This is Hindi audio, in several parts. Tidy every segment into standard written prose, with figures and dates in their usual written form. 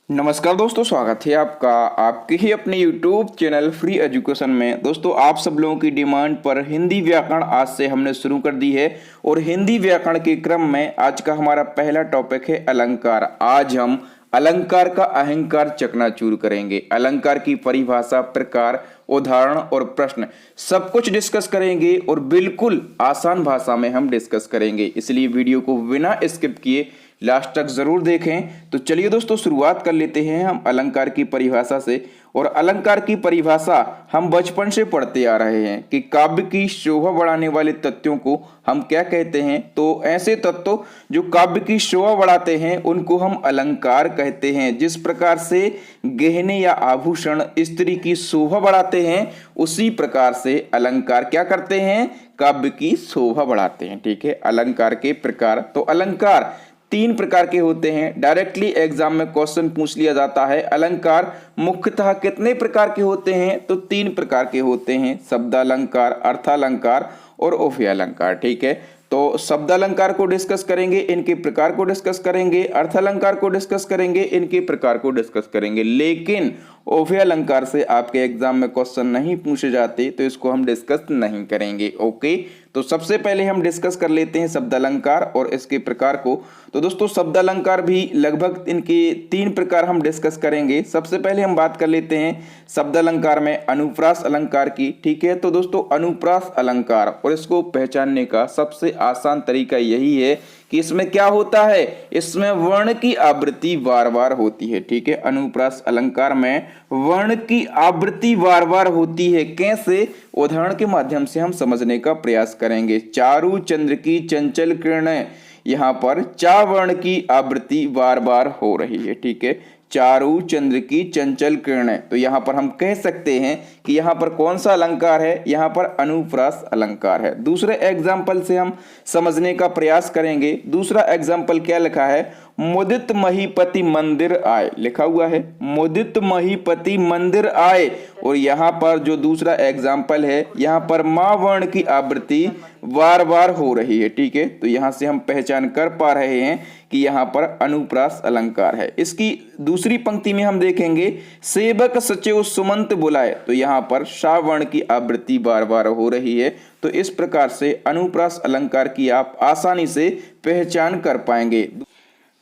नमस्कार दोस्तों, स्वागत है आपका आपके ही अपने YouTube चैनल फ्री एजुकेशन में। दोस्तों, आप सब लोगों की डिमांड पर हिंदी व्याकरण आज से हमने शुरू कर दी है और हिंदी व्याकरण के क्रम में आज का हमारा पहला टॉपिक है अलंकार। आज हम अलंकार का अहंकार चकनाचूर करेंगे। अलंकार की परिभाषा, प्रकार, उदाहरण और प्रश्न सब कुछ डिस्कस करेंगे और बिल्कुल आसान भाषा में हम डिस्कस करेंगे, इसलिए वीडियो को बिना स्किप किए लास्ट तक जरूर देखें। तो चलिए दोस्तों, शुरुआत कर लेते हैं हम अलंकार की परिभाषा से। और अलंकार की परिभाषा हम बचपन से पढ़ते आ रहे हैं कि काव्य की शोभा बढ़ाने वाले तत्वों को हम क्या कहते हैं। तो ऐसे तत्व जो काव्य की शोभा बढ़ाते हैं उनको हम अलंकार कहते हैं। जिस प्रकार से गहने या आभूषण स्त्री की शोभा बढ़ाते हैं, उसी प्रकार से अलंकार क्या करते हैं, काव्य की शोभा बढ़ाते हैं। ठीक है। अलंकार के प्रकार, तो अलंकार तीन प्रकार के होते हैं। डायरेक्टली एग्जाम में क्वेश्चन पूछ लिया जाता है, अलंकार मुख्यतः कितने प्रकार के होते हैं, तो तीन प्रकार के होते हैं, शब्दालंकार, अर्थालंकार और उभयालंकार। ठीक है। तो शब्दालंकार को डिस्कस करेंगे, इनके प्रकार को डिस्कस करेंगे, अर्थालंकार को डिस्कस करेंगे, इनके प्रकार को डिस्कस करेंगे। लेकिन उभयालंकार से आपके एग्जाम में क्वेश्चन नहीं पूछे जाते, तो इसको हम डिस्कस नहीं करेंगे। ओके, तो सबसे पहले हम डिस्कस कर लेते हैं शब्दालंकार और इसके प्रकार को। तो दोस्तों, शब्दालंकार भी लगभग इनके तीन प्रकार हम डिस्कस करेंगे। सबसे पहले हम बात कर लेते हैं शब्दालंकार में अनुप्रास अलंकार की। ठीक है। तो दोस्तों, अनुप्रास अलंकार और इसको पहचानने का सबसे आसान तरीका यही है कि इसमें क्या होता है, इसमें वर्ण की आवृत्ति बार बार होती है। ठीक है। अनुप्रास अलंकार में वर्ण की आवृत्ति बार बार होती है। कैसे, उदाहरण के माध्यम से हम समझने का प्रयास करेंगे। चारु चंद्र की चंचल किरणें, यहाँ पर चा वर्ण की आवृत्ति बार बार हो रही है। ठीक है। चारु चंद्र की चंचल किरणें, तो यहाँ पर हम कह सकते हैं कि यहाँ पर कौन सा अलंकार है, यहाँ पर अनुप्रास अलंकार है। दूसरे एग्जाम्पल से हम समझने का प्रयास करेंगे। दूसरा एग्जाम्पल क्या लिखा है, मुदित महीपति मंदिर आए, लिखा हुआ है मुदित महीपति मंदिर आए। और यहाँ पर जो दूसरा एग्जाम्पल है, यहाँ पर माँ वर्ण की आवृत्ति बार बार हो रही है। ठीक है। तो यहाँ से हम पहचान कर पा रहे हैं कि यहाँ पर अनुप्रास अलंकार है। इसकी दूसरी पंक्ति में हम देखेंगे, सेवक सचिव सुमंत बुलाए, तो यहाँ पर शा वर्ण की आवृत्ति बार बार हो रही है। तो इस प्रकार से अनुप्रास अलंकार की आप आसानी से पहचान कर पाएंगे।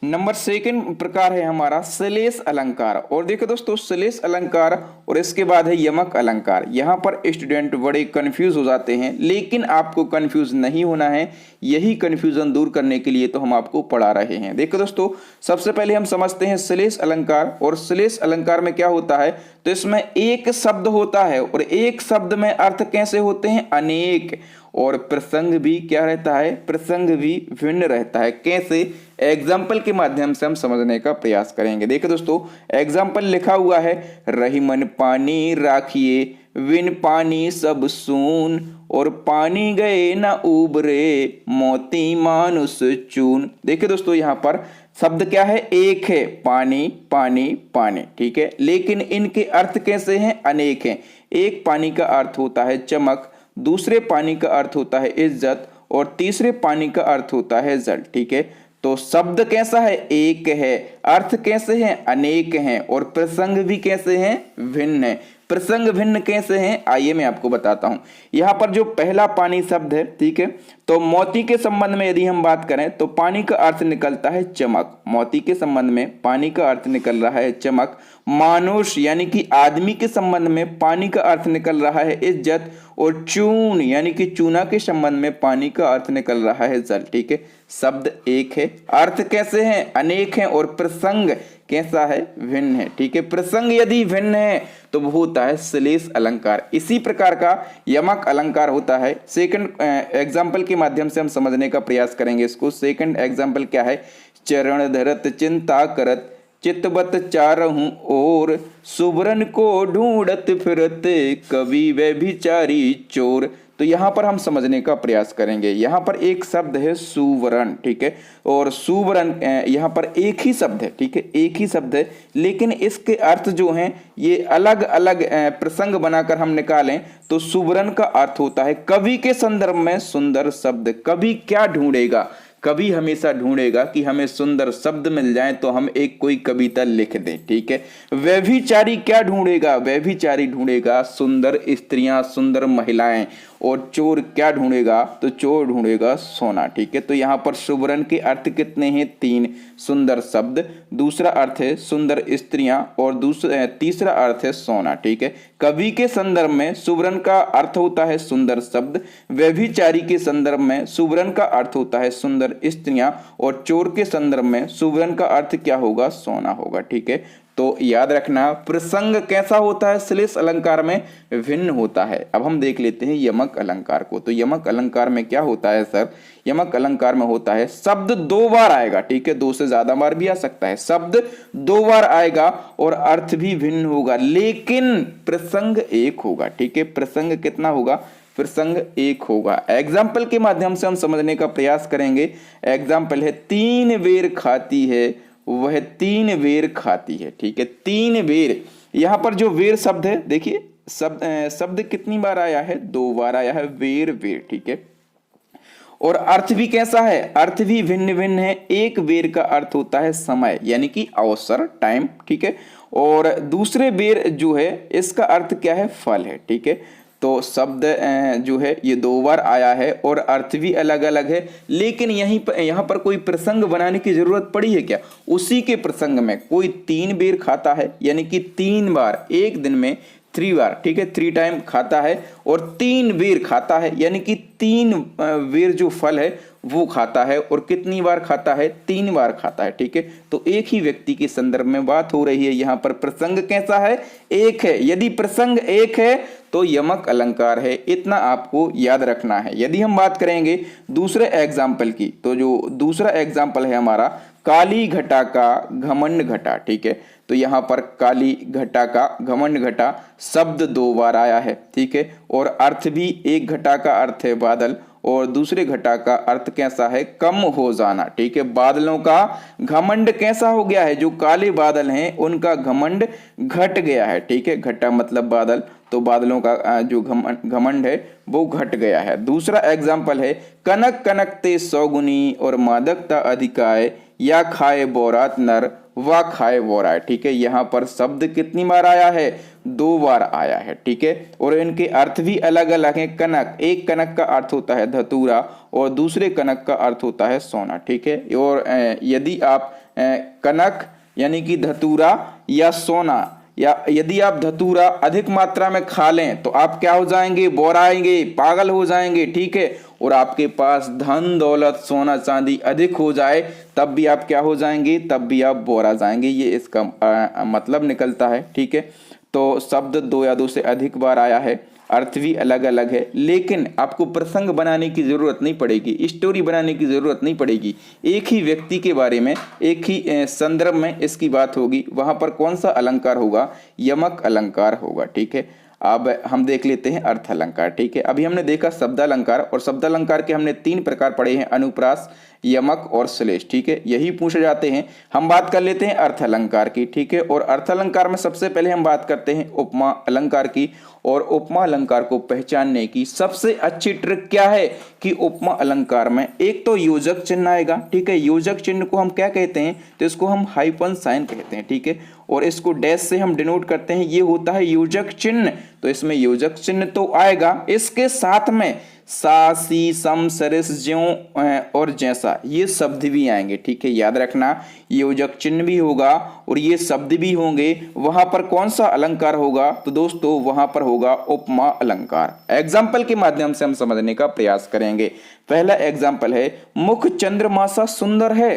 नंबर सेकंड प्रकार है हमारा श्लेष अलंकार। और देखो दोस्तों, श्लेष अलंकार और इसके बाद है यमक अलंकार। यहाँ पर स्टूडेंट बड़े कंफ्यूज हो जाते हैं, लेकिन आपको कंफ्यूज नहीं होना है। यही कंफ्यूजन दूर करने के लिए तो हम आपको पढ़ा रहे हैं। देखो दोस्तों, सबसे पहले हम समझते हैं श्लेष अलंकार। और श्लेष अलंकार में क्या होता है, तो इसमें एक शब्द होता है और एक शब्द में अर्थ कैसे होते हैं, अनेक। और प्रसंग भी क्या रहता है, प्रसंग भी भिन्न रहता है। कैसे, एग्जाम्पल के माध्यम से हम समझने का प्रयास करेंगे। देखो दोस्तों, एग्जाम्पल लिखा हुआ है, रहीमन पानी राखिए विन पानी सब सून, और पानी गए न उबरे मोती मानुष चून। देखिए दोस्तों, यहाँ पर शब्द क्या है, एक है, पानी पानी पानी। ठीक है। लेकिन इनके अर्थ कैसे हैं, अनेक हैं। एक पानी का अर्थ होता है चमक, दूसरे पानी का अर्थ होता है इज्जत, और तीसरे पानी का अर्थ होता है जल। ठीक है। तो शब्द कैसा है, एक है, अर्थ कैसे हैं, अनेक हैं, और प्रसंग भी कैसे हैं, भिन्न है। प्रसंग भिन्न कैसे हैं, आइए मैं आपको बताता हूं। यहाँ पर जो पहला पानी शब्द है, ठीक है, तो मोती के संबंध में यदि हम बात करें तो पानी का अर्थ निकलता है चमक। मोती के संबंध में पानी का अर्थ निकल रहा है चमक। मानुष यानी कि आदमी के संबंध में पानी का अर्थ निकल रहा है इज्जत। और चून यानी कि चूना के संबंध में पानी का अर्थ निकल रहा है जल। ठीक है। शब्द एक है, अर्थ कैसे हैं, अनेक हैं, और प्रसंग कैसा है, भिन्न है। ठीक है। प्रसंग यदि भिन्न है तो वो होता है श्लेष अलंकार। इसी प्रकार का यमक अलंकार होता है। सेकंड एग्जाम्पल के माध्यम से हम समझने का प्रयास करेंगे इसको। सेकंड एग्जाम्पल क्या है, चरण धरत चिंता करत चितवत चारहूं और, सुबरन को ढूंढत फिरत कवि व्यभिचारी चोर। तो यहाँ पर हम समझने का प्रयास करेंगे। यहाँ पर एक शब्द है सुवर्ण। ठीक है। और सुवर्ण यहाँ पर एक ही शब्द है। ठीक है। एक ही शब्द है, लेकिन इसके अर्थ जो हैं ये अलग अलग प्रसंग बनाकर हम निकालें तो सुवर्ण का अर्थ होता है कवि के संदर्भ में सुंदर शब्द। कवि क्या ढूंढेगा, कवि हमेशा ढूंढेगा कि हमें सुंदर शब्द मिल जाए तो हम एक कोई कविता लिख दें, ठीक है। व्यभिचारी क्या ढूंढेगा? व्यभिचारी ढूंढेगा सुंदर स्त्रियां, सुंदर महिलाएं। और चोर क्या ढूंढेगा? तो चोर ढूंढेगा सोना, ठीक है। तो यहाँ पर सुवर्ण के अर्थ कितने हैं? 3। सुंदर शब्द, दूसरा अर्थ है सुंदर स्त्रियां, और तीसरा अर्थ है सोना, ठीक है। कवि के संदर्भ में सुवर्ण का अर्थ होता है सुंदर शब्द, व्यभिचारी के संदर्भ में सुवर्ण का अर्थ होता है सुंदर स्त्रियां, और चोर के संदर्भ में सुवर्ण का अर्थ क्या होगा? सोना होगा, ठीक है। तो याद रखना प्रसंग कैसा होता है? श्लेष अलंकार में भिन्न होता है। अब हम देख लेते हैं यमक अलंकार को। तो यमक अलंकार में क्या होता है सर? यमक अलंकार में होता है शब्द 2 बार आएगा, ठीक है। 2 से ज्यादा बार भी आ सकता है। शब्द 2 बार आएगा और अर्थ भी भिन्न होगा, लेकिन प्रसंग एक होगा, ठीक है। प्रसंग कितना होगा? प्रसंग एक होगा। एग्जाम्पल के माध्यम से हम समझने का प्रयास करेंगे। एग्जाम्पल है 3 बेर खाती है वह 3 बेर खाती है, ठीक है। 3 बेर, यहां पर जो वेर शब्द है देखिए, शब्द कितनी बार आया है? 2 बार आया है, वेर वेर, ठीक है। और अर्थ भी कैसा है? अर्थ भी भिन्न भिन्न है। एक बेर का अर्थ होता है समय, यानी कि अवसर, टाइम, ठीक है। और दूसरे बेर जो है इसका अर्थ क्या है? फल है, ठीक है। तो शब्द जो है ये 2 बार आया है और अर्थ भी अलग अलग है, लेकिन यहाँ पर कोई प्रसंग बनाने की जरूरत पड़ी है क्या? उसी के प्रसंग में कोई 3 बेर खाता है, यानी कि 3 बार, एक दिन में 3 बार, ठीक है, 3 टाइम खाता है, और 3 बेर खाता है, यानी कि 3 बेर जो फल है वो खाता है। और कितनी बार खाता है? 3 बार खाता है, ठीक है। तो एक ही व्यक्ति के संदर्भ में बात हो रही है। यहाँ पर प्रसंग कैसा है? एक है। यदि प्रसंग एक है तो यमक अलंकार है, इतना आपको याद रखना है। यदि हम बात करेंगे दूसरे एग्जाम्पल की, तो जो दूसरा एग्जाम्पल है हमारा काली घटा का घमंड घटा, ठीक है। तो यहाँ पर काली घटा का घमंड घटा शब्द 2 बार आया है, ठीक है। और अर्थ भी, एक घटा का अर्थ है बादल और दूसरे घटा का अर्थ कैसा है? कम हो जाना, ठीक है। बादलों का घमंड कैसा हो गया है? जो काले बादल हैं उनका घमंड घट गया है, ठीक है। घटा मतलब बादल, तो बादलों का जो घमंड है वो घट गया है। दूसरा एग्जाम्पल है कनक कनकते सौगुनी और मादकता अधिकाय, या खाए बोरात नर व खाए बोरा, ठीक है। यहाँ पर शब्द कितनी बार आया है? 2 बार आया है, ठीक है। और इनके अर्थ भी अलग अलग हैं। कनक, एक कनक का अर्थ होता है धतूरा और दूसरे कनक का अर्थ होता है सोना, ठीक है। और यदि आप कनक यानी कि धतूरा या सोना, या यदि आप धतूरा अधिक मात्रा में खा लें तो आप क्या हो जाएंगे? बोराएंगे, पागल हो जाएंगे, ठीक है। और आपके पास धन दौलत सोना चांदी अधिक हो जाए तब भी आप क्या हो जाएंगे? तब भी आप बोरा जाएंगे। ये इसका मतलब निकलता है, ठीक है। तो शब्द 2 या 2 से अधिक बार आया है, अर्थ भी अलग अलग है, लेकिन आपको प्रसंग बनाने की जरूरत नहीं पड़ेगी, स्टोरी बनाने की जरूरत नहीं पड़ेगी। एक ही व्यक्ति के बारे में, एक ही संदर्भ में इसकी बात होगी। वहां पर कौन सा अलंकार होगा? यमक अलंकार होगा, ठीक है। अब हम देख लेते हैं अर्थ अलंकार, ठीक है। अभी हमने देखा शब्द अलंकार, और शब्द अलंकार के हमने 3 प्रकार पढ़े हैं, अनुप्रास, यमक और श्लेष, ठीक है। यही पूछे जाते हैं। हम बात कर लेते हैं अर्थ अलंकार की, ठीक है। और अर्थ अलंकार में सबसे पहले हम बात करते हैं उपमा अलंकार की। और उपमा अलंकार को पहचानने की सबसे अच्छी ट्रिक क्या है कि उपमा अलंकार में एक तो योजक चिन्ह आएगा, ठीक है। योजक चिन्ह को हम क्या कहते हैं? तो इसको हम हाइफन साइन कहते हैं, ठीक है। और इसको डैश से हम डिनोट करते हैं, ये होता है योजक चिन्ह। तो इसमें योजक चिन्ह तो आएगा, इसके साथ में सा, सी, सम, सरिस, ज्यों और जैसा, ये शब्द भी आएंगे, ठीक है। याद रखना, योजक चिन्ह भी होगा और ये शब्द भी होंगे। वहां पर कौन सा अलंकार होगा? तो दोस्तों वहां पर होगा उपमा अलंकार। एग्जाम्पल के माध्यम से हम समझने का प्रयास करेंगे। पहला एग्जाम्पल है मुख चंद्रमासा सुंदर है।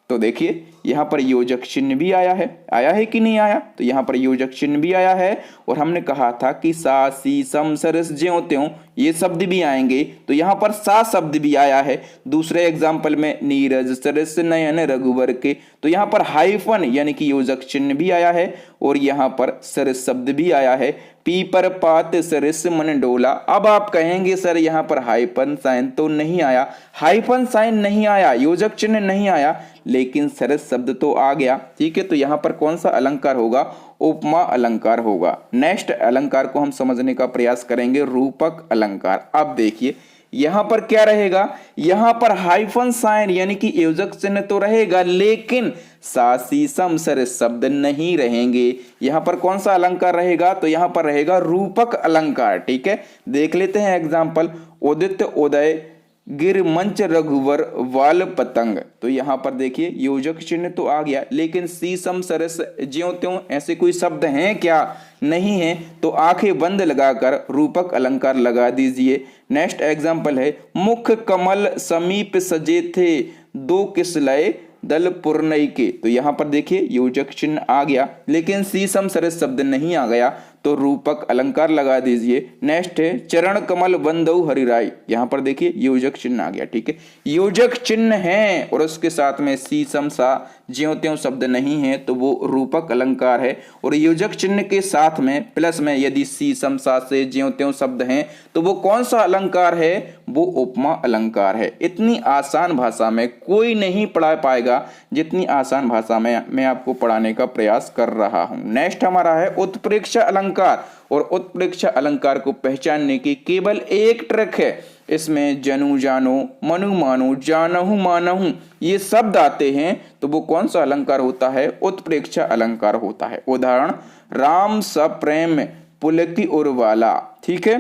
तो देखिए यहाँ पर योजक चिन्ह भी आया है कि नहीं आया? तो यहाँ पर योजक चिन्ह भी आया है, और हमने कहा था कि सा, सी, सम, सरस, ज्यों त्यों ये शब्द भी आएंगे। तो यहाँ पर सा शब्द भी आया है। दूसरे एग्जाम्पल में नीरज सरस नयन रघुवर के, तो यहाँ पर हाइफन यानी कि योजक चिन्ह भी आया है, और यहाँ पर सरस शब्द भी आया है। पीपर पात सरस मन डोला। अब आप कहेंगे सर यहाँ पर हाइफन साइन तो नहीं आया, हाइफन साइन नहीं आया, योजक चिन्ह नहीं आया, लेकिन सरस शब्द तो आ गया, ठीक है। तो यहाँ पर कौन सा अलंकार होगा? उपमा अलंकार होगा। नेक्स्ट अलंकार को हम समझने का प्रयास करेंगे, रूपक अलंकार। अब देखिए यहाँ पर क्या रहेगा, यहाँ पर हाइफन साइन यानी कि योजक चिन्ह तो रहेगा, लेकिन सासी सम सरस शब्द नहीं रहेंगे। यहाँ पर कौन सा अलंकार रहेगा, तो यहाँ पर रहेगा रूपक अलंकार। ठीक है, देख लेते हैं एग्जाम्पल। उदित उदय गिर मंच रघुवर वाल पतंग, तो यहाँ पर देखिए योजक चिन्ह तो आ गया, लेकिन सीसम सरस ज्यों त्यों ऐसे कोई शब्द हैं क्या, नहीं है, तो आंखें बंद लगाकर रूपक अलंकार लगा दीजिए। नेक्स्ट एग्जाम्पल है, मुख कमल समीप सजे थे दो किसलय दल पुरनई के, तो यहाँ पर देखिए योजक चिन्ह आ गया, लेकिन सीसम सरस शब्द नहीं आ गया, तो रूपक अलंकार लगा दीजिए। नेक्स्ट है, चरण कमल बंदौ हरिराय, यहाँ पर देखिए योजक चिन्ह आ गया। ठीक है, योजक चिन्ह है और उसके साथ में सीसम सा ज्यों त्यों शब्द नहीं है, तो वो रूपक अलंकार है। और योजक चिन्ह के साथ में प्लस में यदि सीसम सा से ज्यों त्यों शब्द हैं, तो वो कौन सा अलंकार है, वो उपमा अलंकार है। इतनी आसान भाषा में कोई नहीं पढ़ा पाएगा जितनी आसान भाषा में मैं आपको पढ़ाने का प्रयास कर रहा हूं। नेक्स्ट हमारा है उत्प्रेक्षा अलंकार, और उत्प्रेक्षा अलंकार को पहचानने की केवल एक ट्रिक है, इसमें जनु जानो मनु मानो जानहु मानहु ये शब्द आते हैं, तो वो कौन सा अलंकार होता है, उत्प्रेक्षा अलंकार होता है। उदाहरण, राम सप्रेम पुलकी उर्वाला। ठीक है,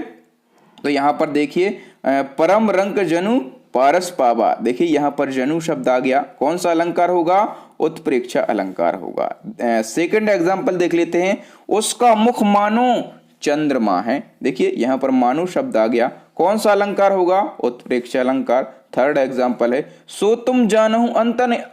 तो यहाँ पर देखिए परम रंक जनु पारस पावा, देखिए यहाँ पर जनु शब्द आ गया, कौन सा अलंकार होगा, उत्प्रेक्षा अलंकार होगा। सेकंड एग्जांपल देख लेते हैं, उसका मुख मानो चंद्रमा है, देखिए यहाँ पर मानो शब्द आ गया, कौन सा अलंकार होगा, उत्प्रेक्षा अलंकार। थर्ड एग्जांपल है, सो तुम जानहु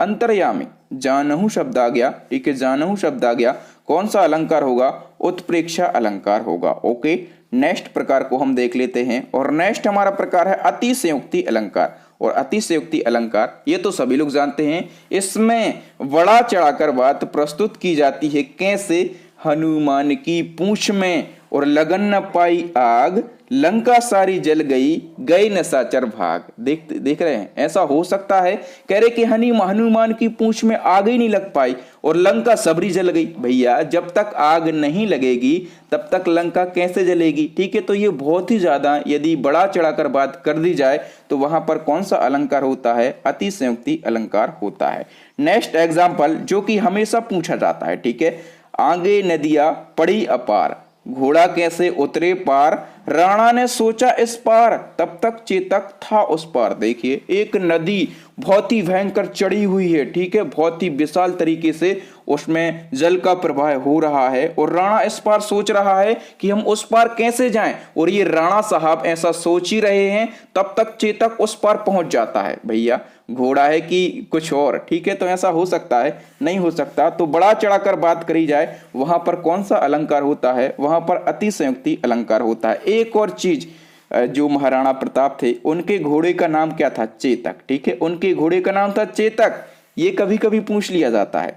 अंतर्यामी, जानहु शब्द आ गया। ठीक है, जानहु शब्द आ गया, कौन सा अलंकार होगा, उत्प्रेक्षा अलंकार होगा। ओके, नेक्स्ट प्रकार को हम देख लेते हैं, और नेक्स्ट हमारा प्रकार है अतिशयोक्ति अलंकार। और अतिशयोक्ति अलंकार ये तो सभी लोग जानते हैं, इसमें बड़ा चढ़ाकर बात प्रस्तुत की जाती है। कैसे, हनुमान की पूंछ में और लगन न पाई आग, लंका सारी जल गई गए न साचर भाग। देख रहे हैं, ऐसा हो सकता है, कह रहे कि हनुमान की पूंछ में आग ही नहीं लग पाई और लंका सबरी जल गई। भैया जब तक आग नहीं लगेगी तब तक लंका कैसे जलेगी। ठीक है, तो ये बहुत ही ज्यादा यदि बड़ा चढ़ाकर बात कर दी जाए तो वहां पर कौन सा अलंकार होता है, अतिशयोक्ति अलंकार होता है। नेक्स्ट एग्जाम्पल जो कि हमेशा पूछा जाता है, ठीक है, आगे नदियां पड़ी अपार, घोड़ा कैसे उतरे पार, राणा ने सोचा इस पार, तब तक चेतक था उस पार। देखिए एक नदी बहुत ही भयंकर चढ़ी हुई है, ठीक है, बहुत ही विशाल तरीके से उसमें जल का प्रवाह हो रहा है और राणा इस पार सोच रहा है कि हम उस पार कैसे जाएं, और ये राणा साहब ऐसा सोच ही रहे हैं, तब तक चेतक उस पार पहुंच जाता है। भैया घोड़ा है कि कुछ और, ठीक है, तो ऐसा हो सकता है, नहीं हो सकता। तो बड़ा चढ़ाकर बात करी जाए वहां पर कौन सा अलंकार होता है, वहां पर अतिशयोक्ति अलंकार होता है। एक और चीज, जो महाराणा प्रताप थे उनके घोड़े का नाम क्या था, चेतक। ठीक है, उनके घोड़े का नाम था चेतक, ये कभी कभी पूछ लिया जाता है।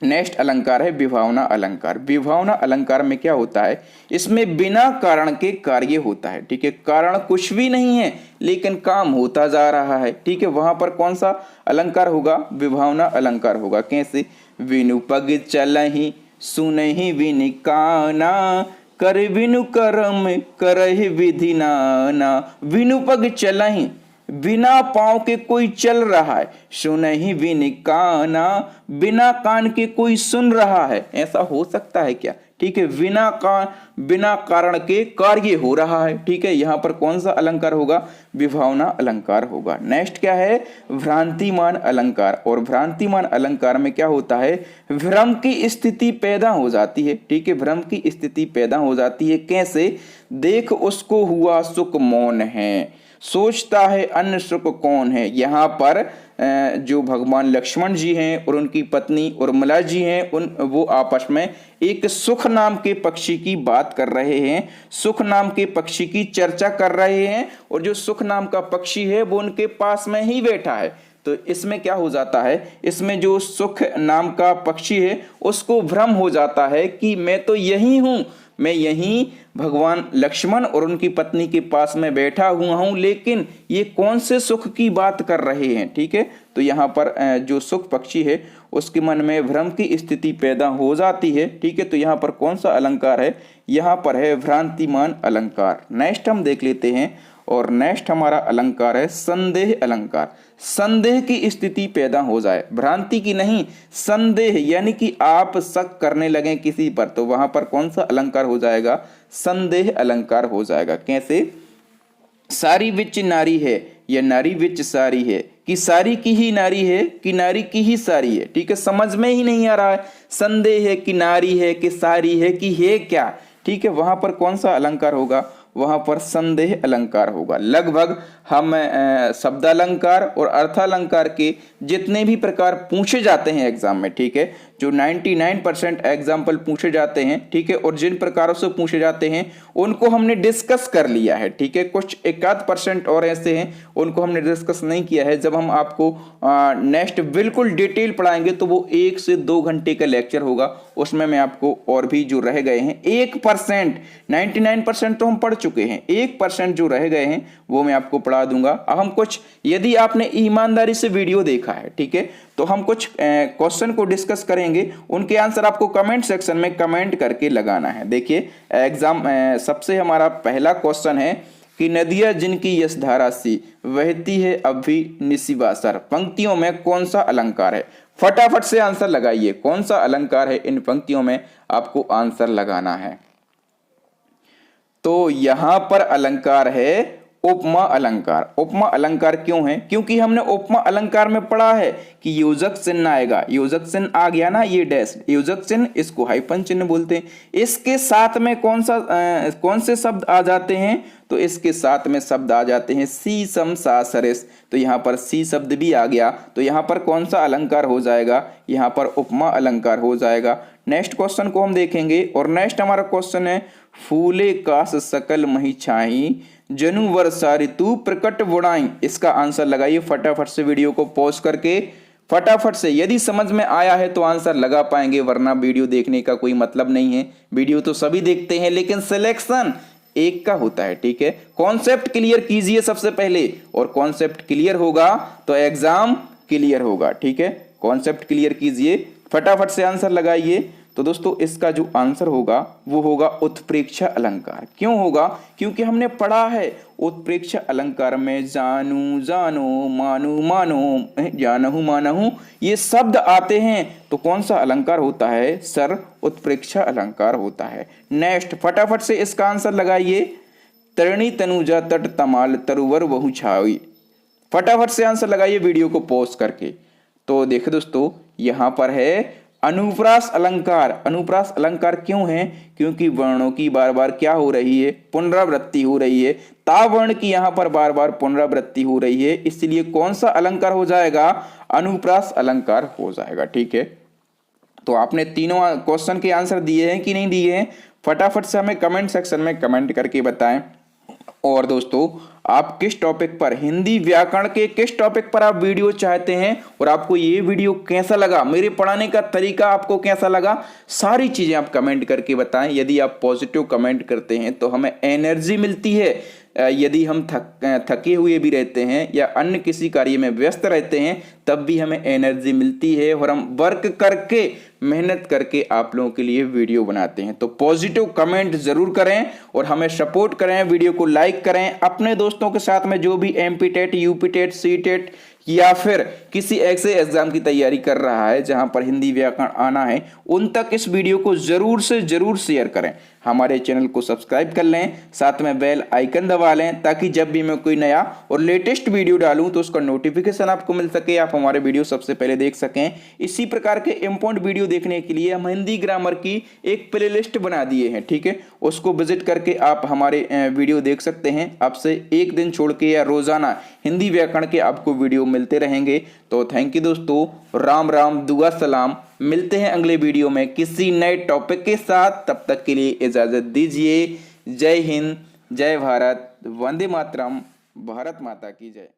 नेक्स्ट अलंकार है विभावना अलंकार। विभावना अलंकार में क्या होता है, इसमें बिना कारण के कार्य होता है। ठीक है, कारण कुछ भी नहीं है लेकिन काम होता जा रहा है। ठीक है, वहां पर कौन सा अलंकार होगा, विभावना अलंकार होगा। कैसे, विनु पग चलहि सुनहि विनि काना, कर विनु करम करहि विधि नाना। विनु पग चलहि, बिना पांव के कोई चल रहा है, सुनहि विनि काना, बिना कान के कोई सुन रहा है। ऐसा हो सकता है क्या, ठीक है, बिना कारण के कार्य हो रहा है। ठीक है, यहां पर कौन सा अलंकार होगा, विभावना अलंकार होगा। नेक्स्ट क्या है, भ्रांतिमान अलंकार। और भ्रांतिमान अलंकार में क्या होता है, भ्रम की स्थिति पैदा हो जाती है। ठीक है, भ्रम की स्थिति पैदा हो जाती है। कैसे, देख उसको हुआ सुख मौन है, सोचता है अन्य सुख कौन है। यहाँ पर जो भगवान लक्ष्मण जी हैं और उनकी पत्नी उर्मिला जी हैं, वो आपस में एक सुख नाम के पक्षी की बात कर रहे हैं, सुख नाम के पक्षी की चर्चा कर रहे हैं, और जो सुख नाम का पक्षी है वो उनके पास में ही बैठा है। तो इसमें क्या हो जाता है, इसमें जो सुख नाम का पक्षी है उसको भ्रम हो जाता है कि मैं तो यही हूं, मैं यहीं भगवान लक्ष्मण और उनकी पत्नी के पास में बैठा हुआ हूं, लेकिन ये कौन से सुख की बात कर रहे हैं। ठीक है, तो यहाँ पर जो सुख पक्षी है उसके मन में भ्रम की स्थिति पैदा हो जाती है। ठीक है, तो यहाँ पर कौन सा अलंकार है, यहाँ पर है भ्रांतिमान अलंकार। नेक्स्ट हम देख लेते हैं और नेक्स्ट हमारा अलंकार है संदेह अलंकार। संदेह की स्थिति पैदा हो जाए, भ्रांति की नहीं, संदेह यानी कि आप शक करने लगे किसी पर, तो वहां पर कौन सा अलंकार हो जाएगा? संदेह अलंकार हो जाएगा। कैसे? सारी विच नारी है या नारी विच सारी है, कि सारी की ही नारी है कि नारी की ही सारी है। ठीक है, समझ में ही नहीं आ रहा है, संदेह है कि नारी है कि सारी है कि है क्या। ठीक है, वहां पर कौन सा अलंकार होगा? वहां पर संदेह अलंकार होगा। लगभग हम शब्दालंकार और अर्थालंकार के जितने भी प्रकार पूछे जाते हैं एग्जाम में, ठीक है, जो 99% एग्जाम्पल पूछे जाते हैं, ठीक है, और जिन प्रकारों से पूछे जाते हैं उनको हमने डिस्कस कर लिया है। ठीक है, कुछ 1-8% और ऐसे हैं उनको हमने डिस्कस नहीं किया है। जब हम आपको नेक्स्ट बिल्कुल डिटेल पढ़ाएंगे तो वो 1 से 2 घंटे का लेक्चर होगा, उसमें मैं आपको और भी जो रह गए हैं 1%, 99% तो हम पढ़ चुके हैं, 1% जो रह गए हैं वो मैं आपको पढ़ा दूंगा। अब हम कुछ, यदि आपने ईमानदारी से वीडियो देखा है, ठीक है, तो हम कुछ क्वेश्चन को डिस्कस करेंगे, उनके आंसर आपको कमेंट सेक्शन में कमेंट करके लगाना है। देखिए एग्जाम सबसे हमारा पहला क्वेश्चन है कि नदियां जिनकी यश धारा सी बहती है अब भी निशिवासर, पंक्तियों में कौन सा अलंकार है? फटाफट से आंसर लगाइए, कौन सा अलंकार है इन पंक्तियों में, आपको आंसर लगाना है। तो यहां पर अलंकार है उपमा अलंकार। उपमा अलंकार क्यों है? क्योंकि हमने उपमा अलंकार में पढ़ा है कि योजक चिन्ह आएगा, योजक चिन्ह आ गया ना, ये डैश योजक चिन्ह, इसको हाइपन चिन्ह बोलते हैं। इसके साथ में कौन से शब्द आ जाते हैं? तो इसके साथ में शब्द आ जाते हैं सी सम सा सरेस, तो यहाँ पर सी शब्द भी आ गया, तो यहाँ पर कौन सा अलंकार हो जाएगा? यहाँ पर उपमा अलंकार हो जाएगा। नेक्स्ट क्वेश्चन को हम देखेंगे, और नेक्स्ट हमारा क्वेश्चन है फूले कास सकल मही छाई जनु वर्षा ऋतु प्रकट बुढ़ाई, इसका आंसर लगाइए फटाफट से, वीडियो को पॉज करके फटाफट से। यदि समझ में आया है तो आंसर लगा पाएंगे, वरना वीडियो देखने का कोई मतलब नहीं है। वीडियो तो सभी देखते हैं लेकिन सिलेक्शन एक का होता है। ठीक है, कॉन्सेप्ट क्लियर कीजिए सबसे पहले, और कॉन्सेप्ट क्लियर होगा तो एग्जाम क्लियर होगा। ठीक है, कॉन्सेप्ट क्लियर कीजिए, फटाफट से आंसर लगाइए। तो दोस्तों इसका जो आंसर होगा वो होगा उत्प्रेक्षा अलंकार। क्यों होगा? क्योंकि हमने पढ़ा है उत्प्रेक्षा अलंकार में जानू जानो, मानू मानो, जानहु मानहु ये शब्द आते हैं, तो कौन सा अलंकार होता है सर? उत्प्रेक्षा अलंकार होता है। नेक्स्ट फटाफट से इसका आंसर लगाइए, तरणि तनुजा तट तमाल तरुवर बहु छाई, फटाफट से आंसर लगाइए वीडियो को पॉज करके। तो देखो दोस्तों यहाँ पर है अनुप्रास अलंकार। अनुप्रास अलंकार क्यों है? क्योंकि वर्णों की बार बार क्या हो रही है? पुनरावृत्ति हो रही है। ता वर्ण की यहाँ पर बार बार पुनरावृत्ति हो रही है, इसलिए कौन सा अलंकार हो जाएगा? अनुप्रास अलंकार हो जाएगा। ठीक है, तो आपने तीनों क्वेश्चन के आंसर दिए हैं कि नहीं दिए हैं? फटाफट से हमें कमेंट सेक्शन में कमेंट करके बताएं। और दोस्तों आप किस टॉपिक पर, हिंदी व्याकरण के किस टॉपिक पर आप वीडियो चाहते हैं, और आपको ये वीडियो कैसा लगा, मेरे पढ़ाने का तरीका आपको कैसा लगा, सारी चीजें आप कमेंट करके बताएं। यदि आप पॉजिटिव कमेंट करते हैं तो हमें एनर्जी मिलती है। यदि हम थके हुए भी रहते हैं या अन्य किसी कार्य में व्यस्त रहते हैं तब भी हमें एनर्जी मिलती है, और हम वर्क करके मेहनत करके आप लोगों के लिए वीडियो बनाते हैं। तो पॉजिटिव कमेंट जरूर करें और हमें सपोर्ट करें, वीडियो को लाइक करें। अपने दोस्तों के साथ में जो भी MP TET, UP TET, C TET या फिर किसी ऐसे एग्जाम की तैयारी कर रहा है जहां पर हिंदी व्याकरण आना है, उन तक इस वीडियो को जरूर से जरूर शेयर करें। हमारे चैनल को सब्सक्राइब कर लें, साथ में बेल आइकन दबा लें, ताकि जब भी मैं कोई नया और लेटेस्ट वीडियो डालूं तो उसका नोटिफिकेशन आपको मिल सके, आप हमारे वीडियो सबसे पहले देख सकें। इसी प्रकार के इंपॉर्टेंट वीडियो देखने के लिए हम हिंदी ग्रामर की एक प्लेलिस्ट बना दिए हैं। ठीक है, उसको विजिट करके आप हमारे वीडियो देख सकते हैं। आपसे एक दिन छोड़ के या रोजाना हिंदी व्याकरण के आपको वीडियो मिलते रहेंगे। तो थैंक यू दोस्तों, राम राम, दुआ सलाम। मिलते हैं अगले वीडियो में किसी नए टॉपिक के साथ, तब तक के लिए इजाजत दीजिए। जय हिंद, जय भारत, वंदे मातरम, भारत माता की जय।